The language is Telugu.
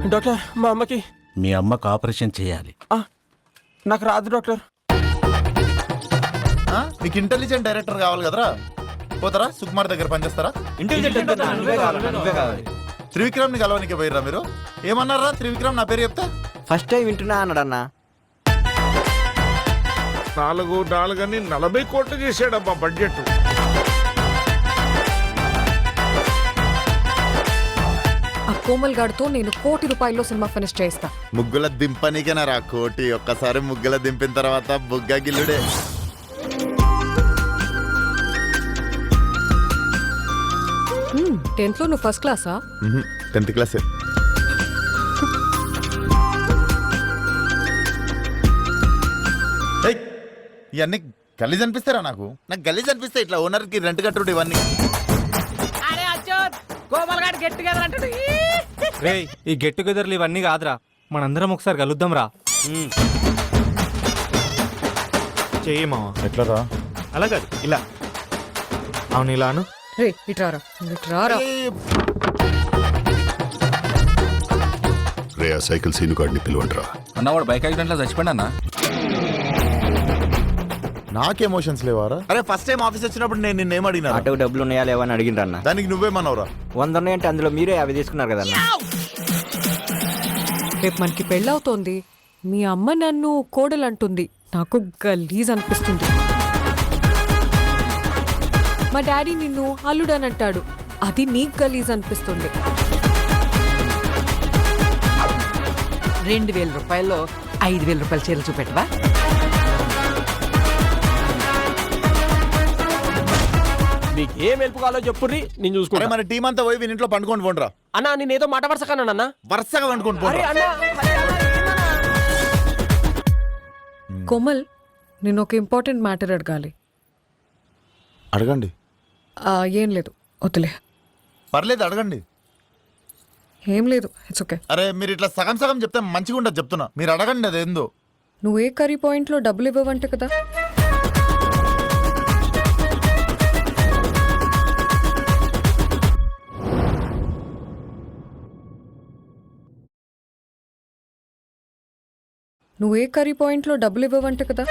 డాక్టర్ మా అమ్మకి మీ అమ్మకు ఆపరేషన్ చేయాలి. నాకు రాదు డాక్టర్. నీకు ఇంటెలిజెంట్ డైరెక్టర్ కావాలి కదరా, పోతారా సుకుమార్ దగ్గర పనిచేస్తారా? త్రివిక్రమ్ ని కలవనికి పోయిర్రా మీరు? ఏమన్నారా త్రివిక్రమ్ నా పేరు చెప్తా? ఫస్ట్ టైం వింటున్నా అన్నాడు అన్న. 4 అని 40 కోట్లు చేశాడమ్మా బడ్జెట్. ఆ కోమల్ గాడితో నేను 1 కోటి రూపాయల్లో సినిమా ఫినిష్ చేస్తా. ముగ్గుల దింపనికనా రా కోటి, ఒక్కసారి ముగ్గుల దింపిన తర్వాత బుగ్గ గిల్లుడే. 10th లో నువ్వు ఫస్ట్ క్లాసా? 10th class. ఇవన్నీ గలీజ్ అనిపిస్తారా? నాకు గలీజ్ అనిపిస్తే ఇట్లా ఓనర్ కి రెంట్ కట్టుడు ఇవన్నీ. ఈ గెట్ టుగెదర్లు ఇవన్నీ కాదురా, మనందరం ఒకసారి కలుద్దాం రా. చెయ్యమా ఎట్లా రా? అలా కాదు, ఇలా. అవును ఇలాను. రే ఇట్రారా ఇట్రారా. రే ఆ సైకిల్ సీను గాడిని పిలువండిరా. అన్నవాడు బైక్ యాక్సిడెంట్లో చచ్చిపోయినా అన్న. నాకు ఎమోషన్స్ లేవారా? అరే ఫస్ట్ టైం ఆఫీస్ వచ్చినప్పుడు నేను నిన్నేం అడిగినా? ఆటో డబ్బులు ఉన్నాయా లేవా అని అడిగిండ్రు అన్న. దానికి నువ్వేమన్నావురా? 100 ఉన్నాయంటే అందులో మీరే 50 తీసుకున్నారు కదన్న. రేపు మనకి పెళ్ళవుతోంది, మీ అమ్మ నన్ను కోడలంటుంది, నాకు గలీజ్ అనిపిస్తుంది. మా డాడీ నిన్ను అల్లుడని అంటాడు, అది నీకు గలీజ్ అనిపిస్తుంది. 2000 రూపాయల్లో 5000 రూపాయల చీరలు చూపెట్టవా? మీకు ఏం హెల్ప్ కావాలో చెప్పుర్రి, నేను చూసుకుంటా. మన టీం అంతా పోయి వీని ఇంట్లో పండుకొని పోండిరా. అన్నా నేనేదో మాట వరుస కన్నా వరుసగా పండుకొని పోండి. కోమల్, నేను ఒక ఇంపార్టెంట్ మ్యాటర్ అడగాలి. అడగండి. ఏం లేదు, వద్దులే. పర్లేదు అడగండి. ఏం లేదు, ఇట్స్ ఓకే. అరే మీరు ఇట్లా సగం సగం చెప్తే మంచిగా ఉండదు, చెప్తున్నా. మీరు అడగండి అదేందో. నువ్వు ఏ కర్రీ పాయింట్లో డబ్బులు ఇవ్వవంట కదా? నువ్వు ఏ కర్రీ పాయింట్లో డబ్బులు ఇవ్వవంట కదా?